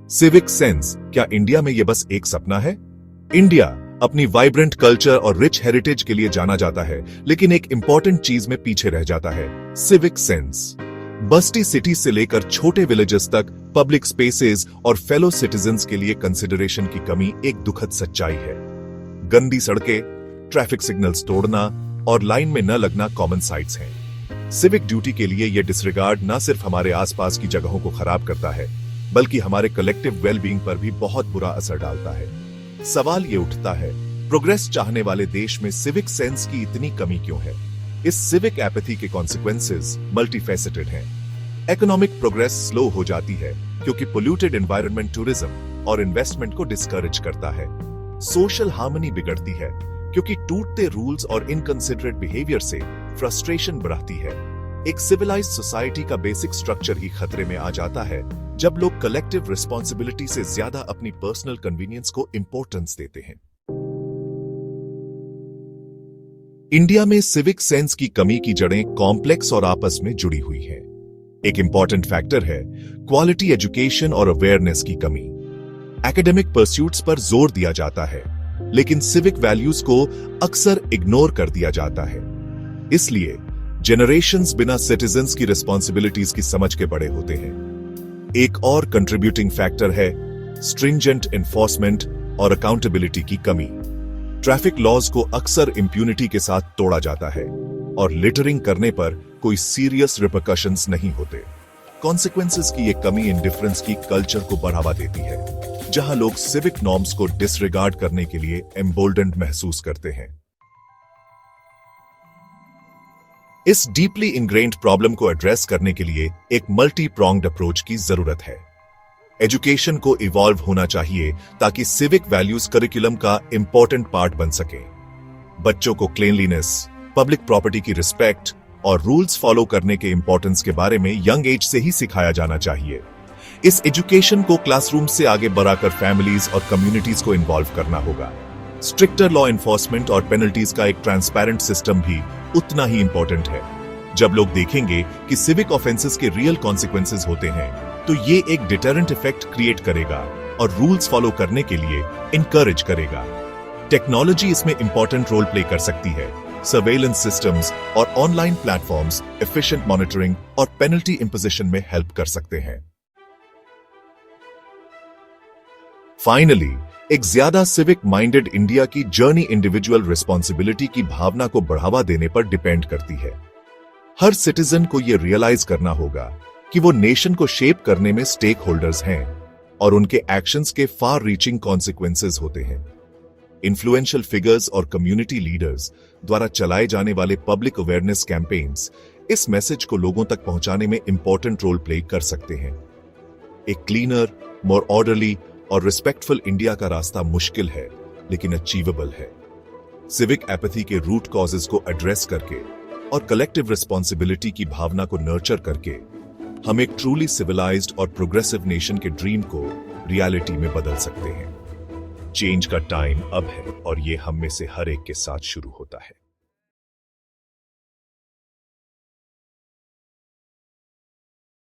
Civic sense, क्या India में यह बस एक सपना है? इंडिया अपनी वाइब्रेंट कल्चर और रिच हेरिटेज के लिए जाना जाता है, लेकिन एक इंपॉर्टेंट चीज में पीछे रह जाता है, सिविक सेंस। बस्ती सिटी से लेकर छोटे विलेजेस तक पब्लिक स्पेसेस और फेलो सिटीजन्स के लिए कंसिडरेशन की कमी एक दुखद सच्चाई है। गंदी सड़कें, ट्रैफिक सिग्नल्स तोड़ना और लाइन में न लगना कॉमन साइट्स हैं। सिविक ड्यूटी के लिए यह डिसरिगार्ड न सिर्फ हमारे आसपास की जगहों को खराब करता है, बल्कि हमारे कलेक्टिव वेलबींग पर भी बहुत बुरा असर डालता है। सवाल ये उठता है, प्रोग्रेस चाहने वाले देश में सिविक सेंस की इतनी कमी क्यों है? इस सिविक एपैथी के कॉन्सिक्वेंसेस मल्टीफेसेटेड हैं। इकोनॉमिक प्रोग्रेस स्लो हो जाती है क्योंकि पोल्यूटेड एनवायरनमेंट टूरिज्म और इन्वेस्टमेंट को डिस्करेज करता है। सोशल हार्मनी बिगड़ती है क्योंकि टूटते रूल्स और इनकंसिडरेट बिहेवियर से फ्रस्ट्रेशन बढ़ती है। एक सिविलाइज्ड सोसाइटी का बेसिक स्ट्रक्चर ही खतरे में आ जाता है जब लोग कलेक्टिव रिस्पॉन्सिबिलिटी से ज्यादा अपनी पर्सनल कन्वीनियंस को इंपॉर्टेंस देते हैं। इंडिया में सिविक सेंस की कमी की जड़ें कॉम्प्लेक्स और आपस में जुड़ी हुई हैं। एक इंपॉर्टेंट फैक्टर है क्वालिटी एजुकेशन और अवेयरनेस की कमी। एकेडमिक परस्यूट्स पर जोर दिया जाता है, लेकिन सिविक वैल्यूज को अक्सर इग्नोर कर दिया जाता है। इसलिए जनरेशंस बिना सिटीजन्स की रिस्पॉन्सिबिलिटीज की समझ के बड़े होते हैं। एक और कंट्रीब्यूटिंग फैक्टर है स्ट्रिंजेंट एनफोर्समेंट और अकाउंटेबिलिटी की कमी। ट्रैफिक लॉज को अक्सर इंप्यूनिटी के साथ तोड़ा जाता है और लिटरिंग करने पर कोई सीरियस रिपरकशंस नहीं होते। कॉन्सिक्वेंसेस की एक कमी इंडिफरेंस की कल्चर को बढ़ावा देती है, जहां लोग सिविक नॉर्म्स को डिसरिगार्ड करने के लिए एम्बोल्डेंड महसूस करते हैं। इस डीपली इंग्रेन्ड प्रॉब्लम को एड्रेस करने के लिए एक मल्टी प्रोंग्ड अप्रोच की जरूरत है। एजुकेशन को इवॉल्व होना चाहिए ताकि सिविक वैल्यूज करिकुलम का इंपॉर्टेंट पार्ट बन सके। बच्चों को क्लीनलीनेस, पब्लिक प्रॉपर्टी की रिस्पेक्ट और रूल्स फॉलो करने के इंपॉर्टेंस के बारे में यंग एज से ही सिखाया जाना चाहिए। इस एजुकेशन को क्लासरूम से आगे बढ़ाकर फैमिलीज और कम्युनिटीज को इन्वॉल्व करना होगा। स्ट्रिक्टर लॉ एनफोर्समेंट और पेनल्टीज का एक ट्रांसपेरेंट सिस्टम भी उतना ही इंपॉर्टेंट है। जब लोग देखेंगे कि सिविक ऑफेंसेस के रियल कॉन्सिक्वेंसेस होते हैं, तो ये एक डिटरेंट इफेक्ट क्रिएट करेगा और रूल्स फॉलो करने के लिए इनकरेज करेगा। टेक्नोलॉजी इसमें इंपॉर्टेंट रोल प्ले कर सकती है। सर्वेलेंस सिस्टम्स और ऑनलाइन प्लेटफॉर्म्स एफिशिएंट मॉनिटरिंग और पेनल्टी इंपोजिशन में हेल्प कर सकते हैं। फाइनली, एक ज्यादा सिविक माइंडेड इंडिया की जर्नी इंडिविजुअल रिस्पॉन्सिबिलिटी की भावना को बढ़ावा देने पर डिपेंड करती है। हर सिटीजन को यह रियलाइज करना होगा कि वो नेशन को शेप करने में स्टेक होल्डर्स हैं और उनके एक्शंस के फार रीचिंग कॉन्सिक्वेंसेस होते हैं। इन्फ्लुएंशियल फिगर्स और कम्युनिटी लीडर्स द्वारा चलाए जाने वाले पब्लिक अवेयरनेस कैंपेन्स इस मैसेज को लोगों तक पहुंचाने में इंपॉर्टेंट रोल प्ले कर सकते हैं। एक क्लीनर, मोर ऑर्डरली और रिस्पेक्टफुल इंडिया का रास्ता मुश्किल है, लेकिन अचीवेबल है। सिविक एपैथी के रूट कॉजेस को एड्रेस करके और कलेक्टिव रिस्पॉन्सिबिलिटी की भावना को नर्चर करके हम एक ट्रूली सिविलाइज्ड और प्रोग्रेसिव नेशन के ड्रीम को रियलिटी में बदल सकते हैं। चेंज का टाइम अब है और ये हम में से हर एक के साथ शुरू होता है।